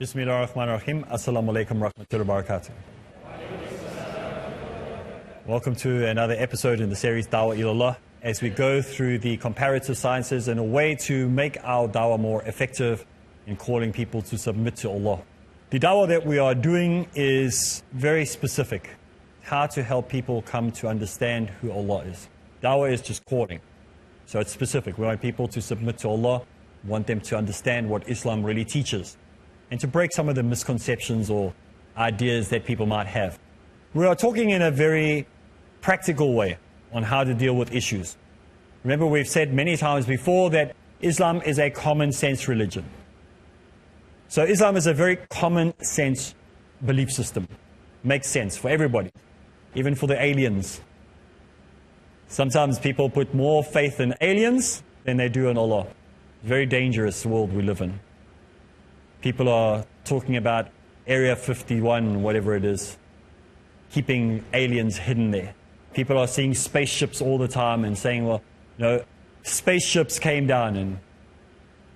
Bismillahirrahmanirrahim. Assalamu alaikum rahmatullahi wa barakatuh. Welcome to another episode in the series Dawah Ilallah, as we go through the comparative sciences in a way to make our dawah more effective in calling people to submit to Allah. The dawah that we are doing is very specific, how to help people come to understand who Allah is. Dawah is just calling, so it's specific. We want people to submit to Allah, we want them to understand what Islam really teaches, and to break some of the misconceptions or ideas that people might have. We are talking in a very practical way on how to deal with issues. Remember, we've said many times before that Islam is a common sense religion. So Islam is a very common sense belief system. Makes sense for everybody, even for the aliens. Sometimes people put more faith in aliens than they do in Allah. Very dangerous world we live in. People are talking about Area 51, whatever it is, keeping aliens hidden there. People are seeing spaceships all the time and saying, well, no, spaceships came down and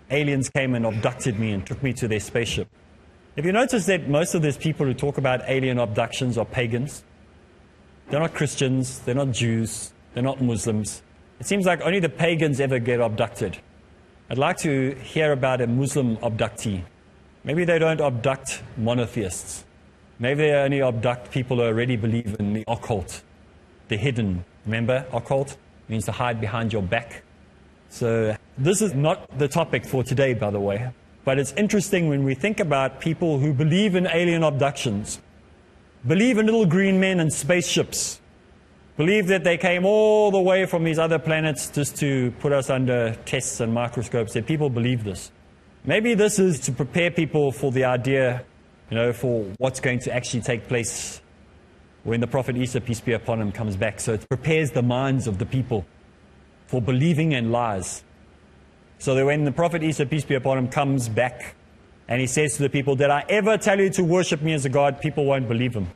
aliens came and abducted me and took me to their spaceship. Have you noticed that most of these people who talk about alien abductions are pagans? They're not Christians, they're not Jews, they're not Muslims. It seems like only the pagans ever get abducted. I'd like to hear about a Muslim abductee. Maybe they don't abduct monotheists. Maybe they only abduct people who already believe in the occult, the hidden. Remember, occult means to hide behind your back. So this is not the topic for today, by the way. But it's interesting when we think about people who believe in alien abductions, believe in little green men and spaceships, believe that they came all the way from these other planets just to put us under tests and microscopes. That people believe this. Maybe this is to prepare people for the idea, for what's going to actually take place when the Prophet Isa, peace be upon him, comes back. So it prepares the minds of the people for believing in lies. So that when the Prophet Isa, peace be upon him, comes back and he says to the people, did I ever tell you to worship me as a God? People won't believe him.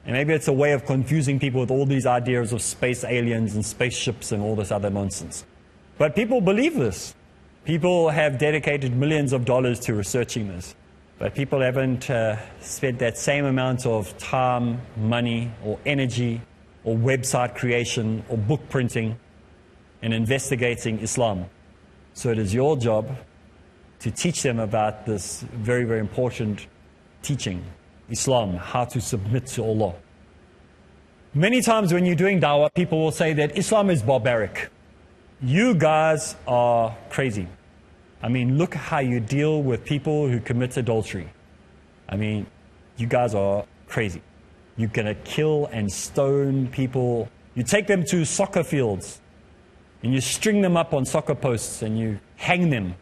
And maybe it's a way of confusing people with all these ideas of space aliens and spaceships and all this other nonsense. But people believe this. People have dedicated millions of dollars to researching this. But people haven't spent that same amount of time, money, or energy, or website creation, or book printing in investigating Islam. So it is your job to teach them about this very, very important teaching, Islam, how to submit to Allah. Many times when you're doing dawah, people will say that Islam is barbaric. You guys are crazy. I mean, look how you deal with people who commit adultery. I mean, you guys are crazy. You're going to kill and stone people. You take them to soccer fields and you string them up on soccer posts and you hang them.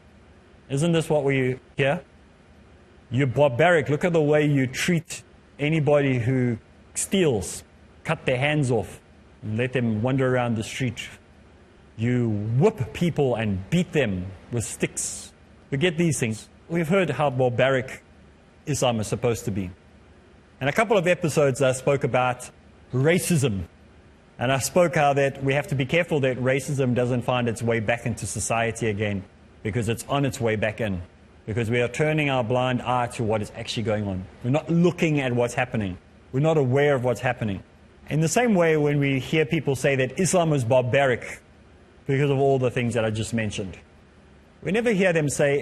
Isn't this what we hear? You're barbaric. Look at the way you treat anybody who steals. Cut their hands off and let them wander around the street. You whip people and beat them with sticks. Forget these things. We've heard how barbaric Islam is supposed to be. In a couple of episodes I spoke about racism. And I spoke how that we have to be careful that racism doesn't find its way back into society again, because it's on its way back in. Because we are turning our blind eye to what is actually going on. We're not looking at what's happening. We're not aware of what's happening. In the same way, when we hear people say that Islam is barbaric because of all the things that I just mentioned, we never hear them say,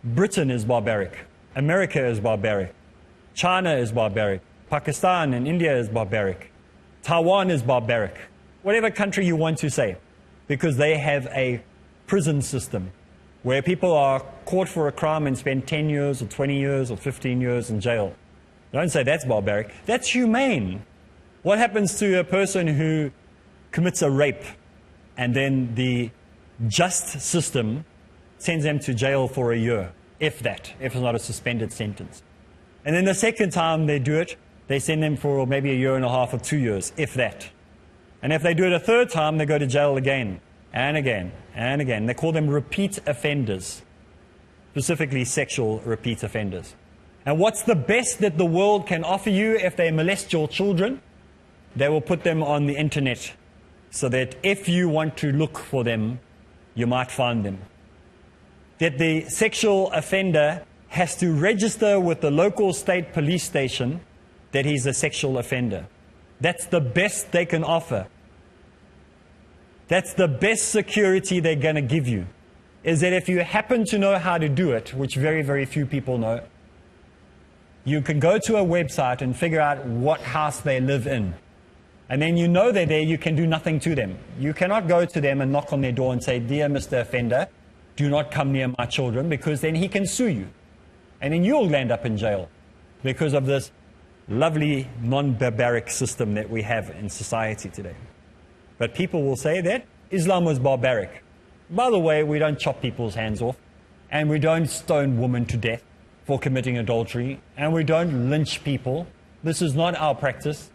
Britain is barbaric, America is barbaric, China is barbaric, Pakistan and India is barbaric, Taiwan is barbaric, whatever country you want to say, because they have a prison system where people are caught for a crime and spend 10 years or 20 years or 15 years in jail. Don't say that's barbaric. That's humane. What happens to a person who commits a rape and then the just system sends them to jail for a year, if it's not a suspended sentence? And then the second time they do it, they send them for maybe a year and a half or 2 years, if that. And if they do it a third time, they go to jail again and again and again. They call them repeat offenders, specifically sexual repeat offenders. And what's the best that the world can offer you if they molest your children? They will put them on the internet so that if you want to look for them, you might find them. That the sexual offender has to register with the local state police station that he's a sexual offender. That's the best they can offer. That's the best security they're going to give you, is that if you happen to know how to do it, which very, very few people know, you can go to a website and figure out what house they live in. And then you know they're there, you can do nothing to them. You cannot go to them and knock on their door and say, "Dear Mr. Offender, do not come near my children," because then he can sue you. And then you'll land up in jail because of this lovely non-barbaric system that we have in society today. But people will say that Islam was barbaric. By the way, we don't chop people's hands off, and we don't stone women to death for committing adultery, and we don't lynch people. This is not our practice.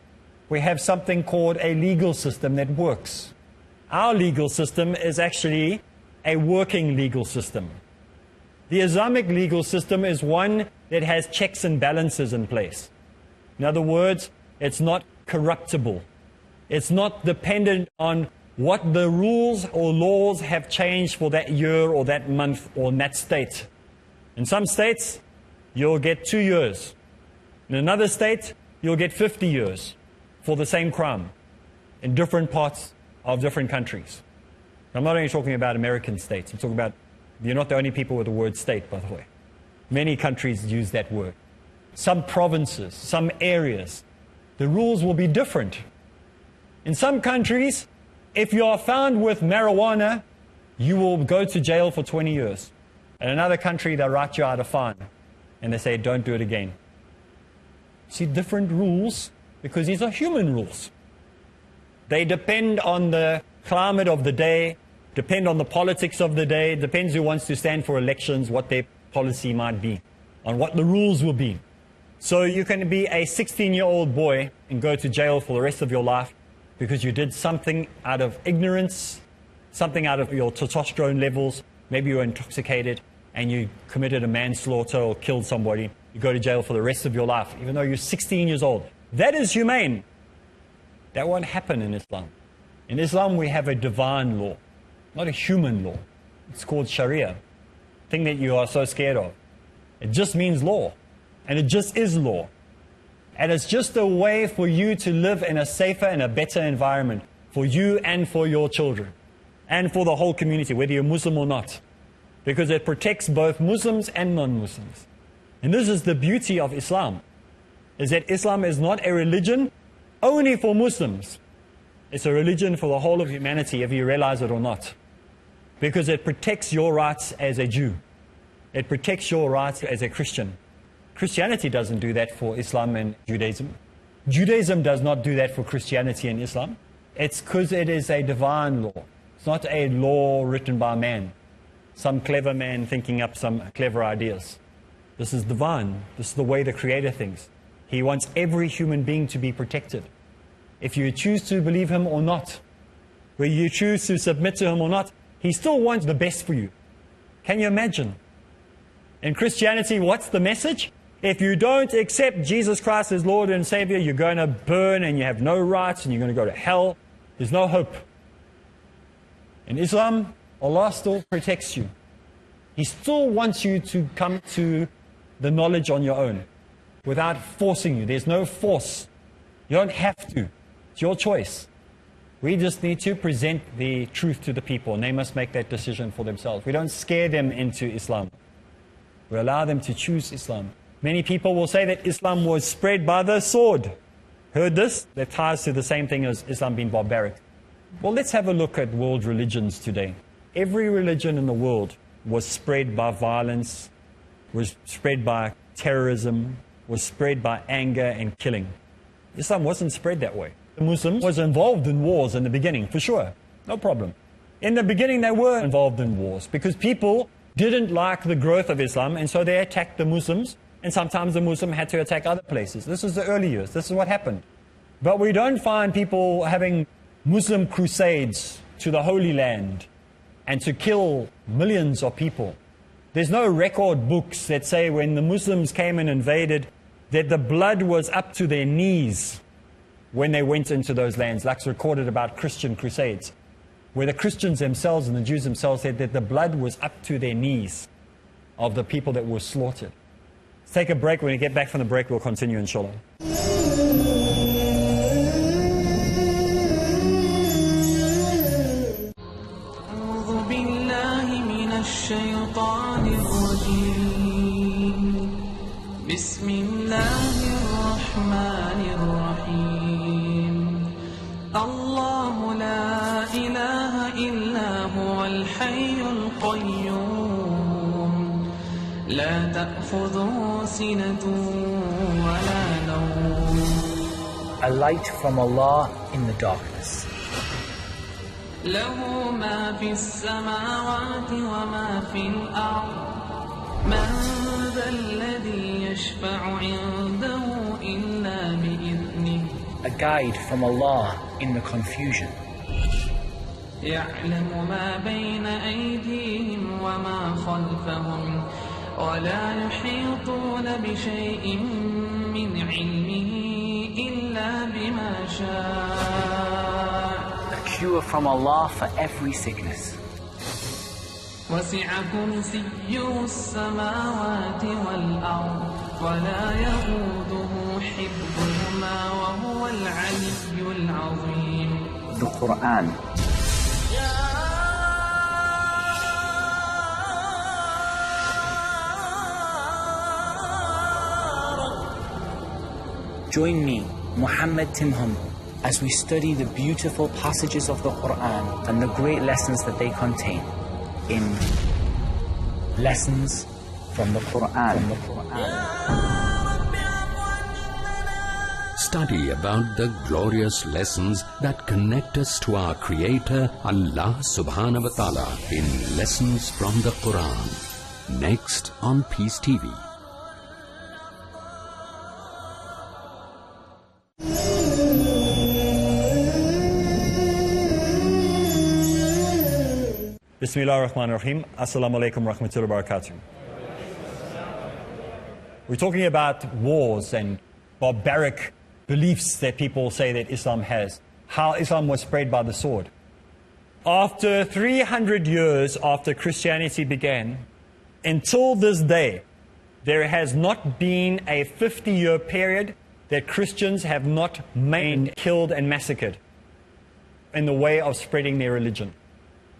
We have something called a legal system that works. Our legal system is actually a working legal system. The Islamic legal system is one that has checks and balances in place. In other words, it's not corruptible. It's not dependent on what the rules or laws have changed for that year or that month or in that state. In some states, you'll get 2 years. In another state, you'll get 50 years for the same crime in different parts of different countries. I'm not only talking about American states. I'm talking about, you're not the only people with the word state, by the way. Many countries use that word. Some provinces, some areas, the rules will be different. In some countries, if you are found with marijuana, you will go to jail for 20 years. In another country, they'll write you out a fine, and they say, "Don't do it again." See, different rules, because these are human rules. They depend on the climate of the day, depend on the politics of the day, depends who wants to stand for elections, what their policy might be, on what the rules will be. So you can be a 16-year-old boy and go to jail for the rest of your life because you did something out of ignorance, something out of your testosterone levels, maybe you were intoxicated and you committed a manslaughter or killed somebody. You go to jail for the rest of your life, even though you're 16 years old. That is humane. That won't happen in Islam. In Islam, we have a divine law, not a human law. It's called Sharia, thing that you are so scared of. It just means law, and it just is law. And it's just a way for you to live in a safer and a better environment for you and for your children, and for the whole community, whether you're Muslim or not, because it protects both Muslims and non-Muslims. And this is the beauty of Islam, is that Islam is not a religion only for Muslims. It's a religion for the whole of humanity, if you realize it or not. Because it protects your rights as a Jew. It protects your rights as a Christian. Christianity doesn't do that for Islam and Judaism. Judaism does not do that for Christianity and Islam. It's because it is a divine law. It's not a law written by man. Some clever man thinking up some clever ideas. This is divine. This is the way the Creator thinks. He wants every human being to be protected. If you choose to believe Him or not, whether you choose to submit to Him or not, He still wants the best for you. Can you imagine? In Christianity, what's the message? If you don't accept Jesus Christ as Lord and Savior, you're going to burn and you have no rights and you're going to go to hell. There's no hope. In Islam, Allah still protects you. He still wants you to come to the knowledge on your own without forcing you. There's no force. You don't have to. It's your choice. We just need to present the truth to the people, and they must make that decision for themselves. We don't scare them into Islam. We allow them to choose Islam. Many people will say that Islam was spread by the sword. Heard this? That ties to the same thing as Islam being barbaric. Well, let's have a look at world religions today. Every religion in the world was spread by violence, was spread by terrorism, was spread by anger and killing. Islam wasn't spread that way. The Muslims was involved in wars in the beginning, for sure. No problem. In the beginning, they were involved in wars because people didn't like the growth of Islam, and so they attacked the Muslims, and sometimes the Muslim had to attack other places. This is the early years. This is what happened. But we don't find people having Muslim crusades to the Holy Land and to kill millions of people. There's no record books that say when the Muslims came and invaded that the blood was up to their knees when they went into those lands, like it's recorded about Christian crusades, where the Christians themselves and the Jews themselves said that the blood was up to their knees of the people that were slaughtered. Let's take a break. When we get back from the break, we'll continue, inshallah. الشيطان الرجيم بسم الله الرحمن الرحيم الله لا إله إلا هو الحي القيوم لا تأخذه سنة ولا نوم A light from Allah in the darkness. له ما في السماوات وما في الأرض من ذا الذي يشفع عنده إلا بإذنه A guide from Allah in the confusion. يعلم ما بين أيديهم وما خلفهم ولا يحيطون بشيء من علمه إلا بما شاء Cure from Allah for every sickness. وسع كرسيه السماوات والأرض ولا يؤوده حفظهما وهو العلي العظيم. The Quran. Join me, Muhammad Timham, as we study the beautiful passages of the Quran and the great lessons that they contain in Lessons from the Quran. Study about the glorious lessons that connect us to our Creator, Allah subhanahu wa ta'ala, in Lessons from the Quran. Next on Peace TV. Bismillah ar-Rahman ar-Rahim. Assalamu alaikum wa rahmatullahi wa barakatuh. We're talking about wars and barbaric beliefs that people say that Islam has. How Islam was spread by the sword. After 300 years after Christianity began, until this day, there has not been a 50-year period that Christians have not maimed, killed and massacred in the way of spreading their religion.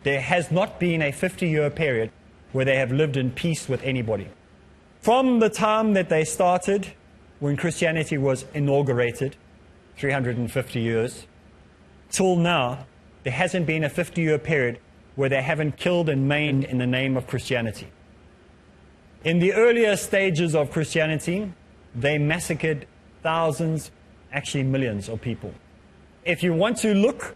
There has not been a 50-year period where they have lived in peace with anybody. From the time that they started, when Christianity was inaugurated, 350 years, till now, there hasn't been a 50-year period where they haven't killed and maimed in the name of Christianity. In the earlier stages of Christianity, they massacred thousands, actually millions of people. If you want to look,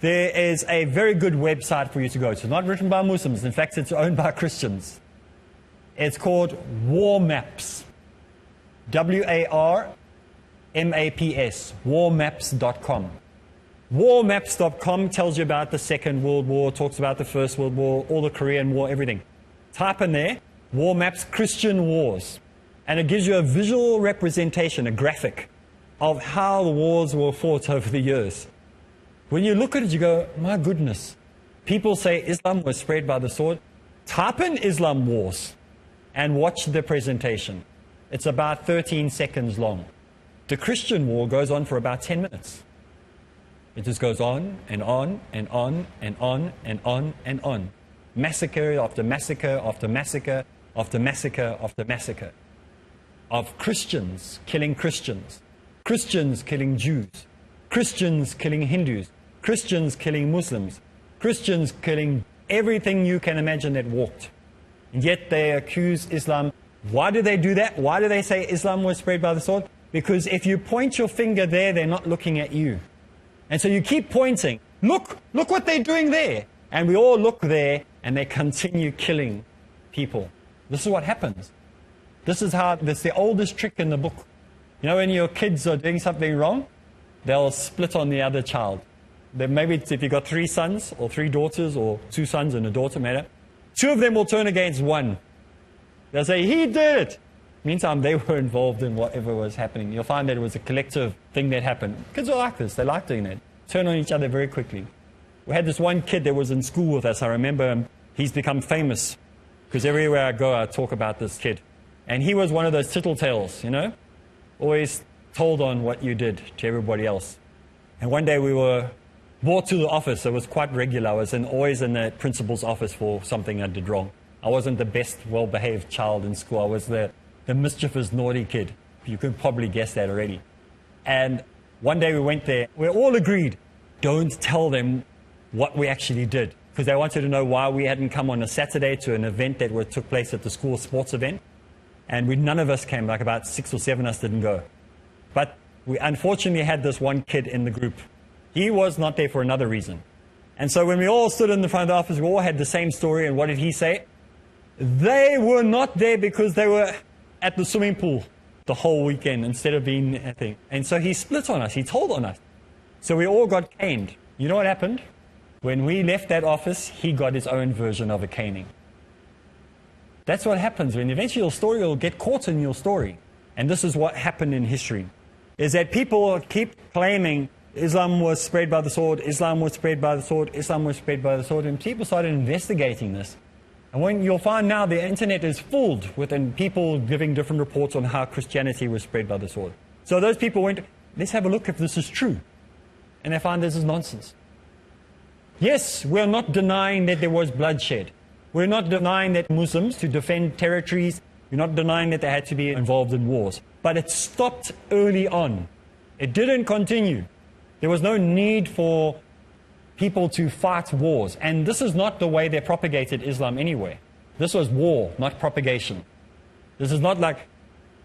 there is a very good website for you to go to. Not written by Muslims. In fact, it's owned by Christians. It's called War Maps. WARMAPS. Warmaps.com. Warmaps.com tells you about the Second World War, talks about the First World War, all the Korean War, everything. Type in there, War Maps Christian Wars. And it gives you a visual representation, a graphic, of how the wars were fought over the years. When you look at it, you go, my goodness. People say Islam was spread by the sword. Type in Islam wars and watch the presentation. It's about 13 seconds long. The Christian war goes on for about 10 minutes. It just goes on and on and on and on and on and on. Massacre after massacre after massacre after massacre after massacre of Christians killing Christians, Christians killing Jews, Christians killing Hindus, Christians killing Muslims, Christians killing everything you can imagine that walked. And yet they accuse Islam. Why do they do that? Why do they say Islam was spread by the sword? Because if you point your finger there, they're not looking at you. And so you keep pointing. Look what they're doing there. And we all look there and they continue killing people. This is what happens. This is the oldest trick in the book. You know, when your kids are doing something wrong, they'll split on the other child. Maybe if you've got 3 sons or 3 daughters or 2 sons and a daughter, matter, 2 of them will turn against one. They'll say, he did it. Meantime, they were involved in whatever was happening. You'll find that it was a collective thing that happened. Kids are like this. They like doing that. Turn on each other very quickly. We had this one kid that was in school with us. I remember he's become famous because everywhere I go, I talk about this kid. And he was one of those tattletales, you know, always told on what you did to everybody else. And one day we were brought to the office. It was quite regular. I was always in the principal's office for something I did wrong. I wasn't the best, well-behaved child in school. I was the mischievous, naughty kid. You could probably guess that already. And one day we went there. We all agreed, don't tell them what we actually did, because they wanted to know why we hadn't come on a Saturday to an event that took place at the school sports event. And none of us came, like about 6 or 7 of us didn't go. But we unfortunately had this one kid in the group. He was not there for another reason. And so when we all stood in the front of the office, we all had the same story. And what did he say? They were not there because they were at the swimming pool the whole weekend instead of being at the... And so he split on us. He told on us. So we all got caned. You know what happened? When we left that office, he got his own version of a caning. That's what happens when eventually your story will get caught in your story. And this is what happened in history, is that people keep claiming Islam was spread by the sword, Islam was spread by the sword, Islam was spread by the sword, and people started investigating this. And when you'll find now the internet is filled with people giving different reports on how Christianity was spread by the sword. So those people went, let's have a look if this is true. And they found this is nonsense. Yes, we're not denying that there was bloodshed. We're not denying that Muslims, to defend territories, we're not denying that they had to be involved in wars. But it stopped early on. It didn't continue. There was no need for people to fight wars. And this is not the way they propagated Islam anyway. This was war, not propagation. This is not like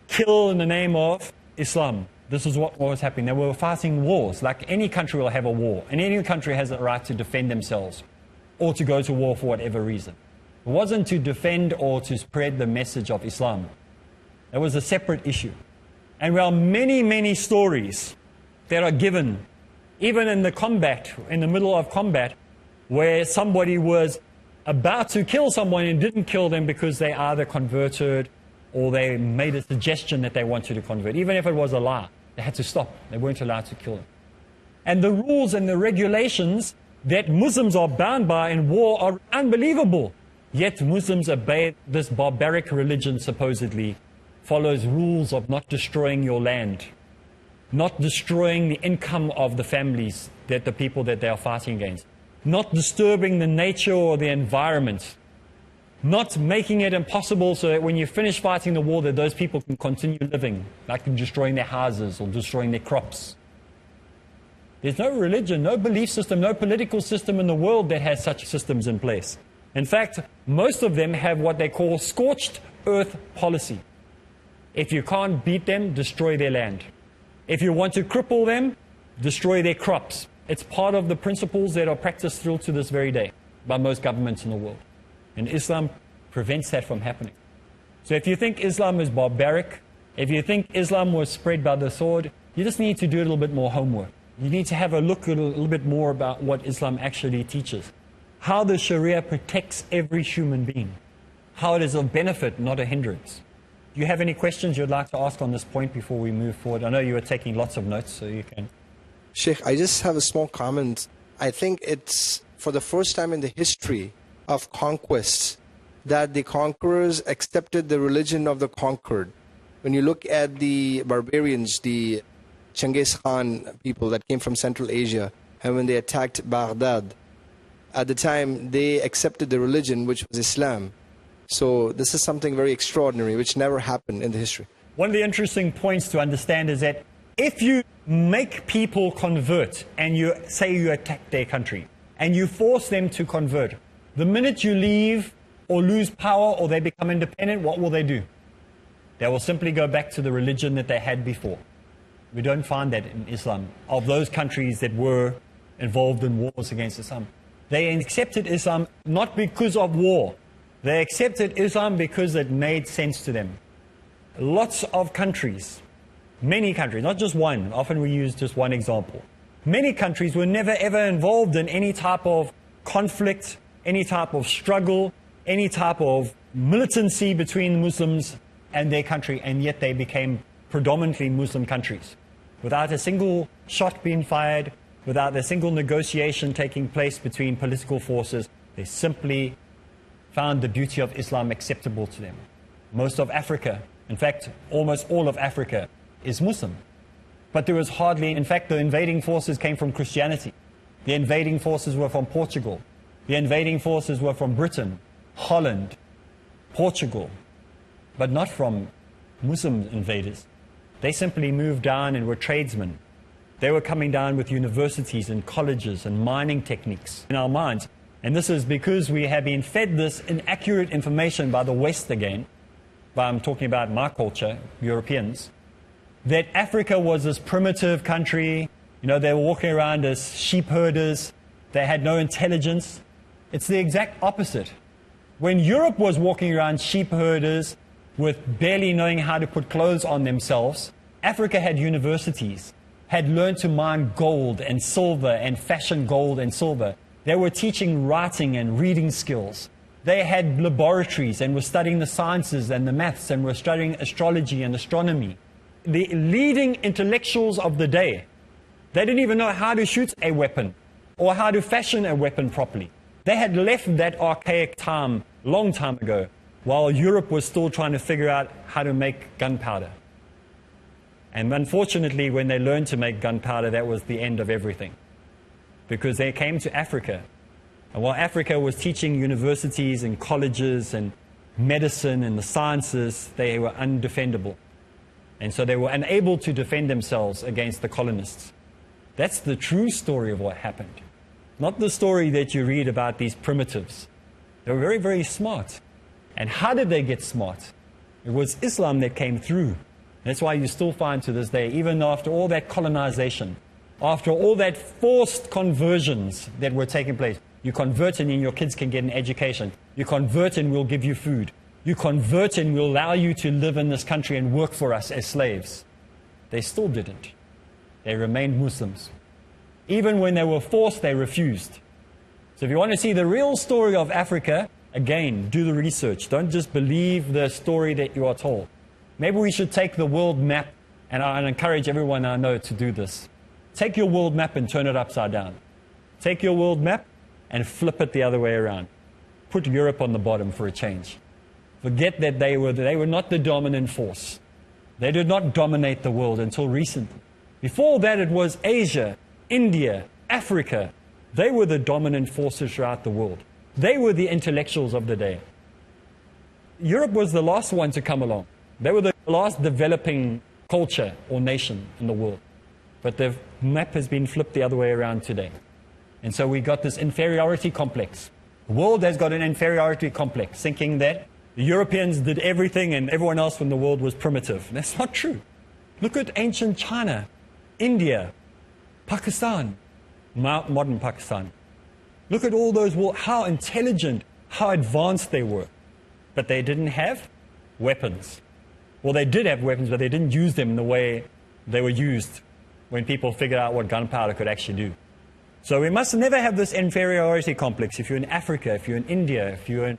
kill in the name of Islam. This is what was happening. They were fighting wars. Like any country will have a war. And any country has a right to defend themselves or to go to war for whatever reason. It wasn't to defend or to spread the message of Islam. It was a separate issue. And there are many, many stories that are given, even in the combat, in the middle of combat, where somebody was about to kill someone and didn't kill them because they either converted or they made a suggestion that they wanted to convert. Even if it was a lie, they had to stop. They weren't allowed to kill them. And the rules and the regulations that Muslims are bound by in war are unbelievable. Yet Muslims obey this barbaric religion, supposedly, follows rules of not destroying your land, not destroying the income of the families, that the people that they are fighting against, not disturbing the nature or the environment, not making it impossible so that when you finish fighting the war that those people can continue living, like destroying their houses or destroying their crops. There's no religion, no belief system, no political system in the world that has such systems in place. In fact, most of them have what they call scorched earth policy. If you can't beat them, destroy their land. If you want to cripple them, destroy their crops. It's part of the principles that are practiced still to this very day by most governments in the world. And Islam prevents that from happening. So if you think Islam is barbaric, if you think Islam was spread by the sword, you just need to do a little bit more homework. You need to have a look a little bit more about what Islam actually teaches. How the Sharia protects every human being. How it is of benefit, not a hindrance. Do you have any questions you'd like to ask on this point before we move forward? I know you were taking lots of notes, so you can. Sheikh, I just have a small comment. I think it's for the first time in the history of conquests that the conquerors accepted the religion of the conquered. When you look at the barbarians, the Genghis Khan people that came from Central Asia, and when they attacked Baghdad, at the time they accepted the religion which was Islam. So this is something very extraordinary which never happened in the history. One of the interesting points to understand is that if you make people convert and you say you attack their country and you force them to convert, the minute you leave or lose power or they become independent, what will they do? They will simply go back to the religion that they had before. We don't find that in Islam. Of those countries that were involved in wars against Islam, they accepted Islam not because of war. They accepted Islam because it made sense to them. Lots of countries, many countries, not just one, often we use just one example. Many countries were never ever involved in any type of conflict, any type of struggle, any type of militancy between Muslims and their country, and yet they became predominantly Muslim countries. Without a single shot being fired, without a single negotiation taking place between political forces, they simply found the beauty of Islam acceptable to them. Most of Africa In fact, almost all of Africa is Muslim. But there was hardly, in fact, the invading forces came from Christianity. The invading forces were from Portugal. The invading forces were from Britain, Holland, Portugal, but not from Muslim invaders. They simply moved down and were tradesmen. They were coming down with universities and colleges and mining techniques in our minds. And this is because we have been fed this inaccurate information by the West again, I'm talking about my culture, Europeans, that Africa was this primitive country. You know, they were walking around as sheep herders. They had no intelligence. It's the exact opposite. When Europe was walking around sheep herders with barely knowing how to put clothes on themselves, Africa had universities, had learned to mine gold and silver and fashion gold and silver. They were teaching writing and reading skills. They had laboratories and were studying the sciences and the maths and were studying astrology and astronomy. The leading intellectuals of the day, they didn't even know how to shoot a weapon or how to fashion a weapon properly. They had left that archaic time long time ago, while Europe was still trying to figure out how to make gunpowder. And unfortunately, when they learned to make gunpowder, that was the end of everything. Because they came to Africa. And while Africa was teaching universities and colleges and medicine and the sciences, they were undefendable. And so they were unable to defend themselves against the colonists. That's the true story of what happened. Not the story that you read about these primitives. They were very, very smart. And how did they get smart? It was Islam that came through. That's why you still find to this day, even after all that colonization, after all that forced conversions that were taking place, you convert and your kids can get an education. You convert and we'll give you food. You convert and we'll allow you to live in this country and work for us as slaves. They still didn't. They remained Muslims. Even when they were forced, they refused. So if you want to see the real story of Africa, again, do the research. Don't just believe the story that you are told. Maybe we should take the world map, and I encourage everyone I know to do this. Take your world map and turn it upside down. Take your world map and flip it the other way around. Put Europe on the bottom for a change. Forget that they were not the dominant force. They did not dominate the world until recently. Before that, it was Asia, India, Africa. They were the dominant forces throughout the world. They were the intellectuals of the day. Europe was the last one to come along. They were the last developing culture or nation in the world. But the map has been flipped the other way around today. And so we got this inferiority complex. The world has got an inferiority complex, thinking that the Europeans did everything and everyone else in the world was primitive. That's not true. Look at ancient China, India, Pakistan, modern Pakistan. Look at all those, how intelligent, how advanced they were. But they didn't have weapons. Well, they did have weapons, but they didn't use them in the way they were used when people figured out what gunpowder could actually do. So we must never have this inferiority complex. If you're in Africa, if you're in India, if you're in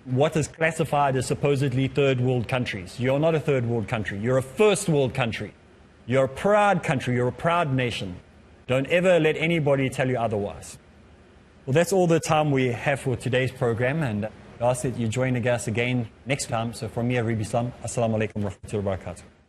what is classified as supposedly third world countries, you're not a third world country. You're a first world country. You're a proud country. You're a proud nation. Don't ever let anybody tell you otherwise. Well, that's all the time we have for today's program, and I ask that you join us again next time. So from me, Areeb, Assalamu alaikum wa rahmatullahi wa barakatuh.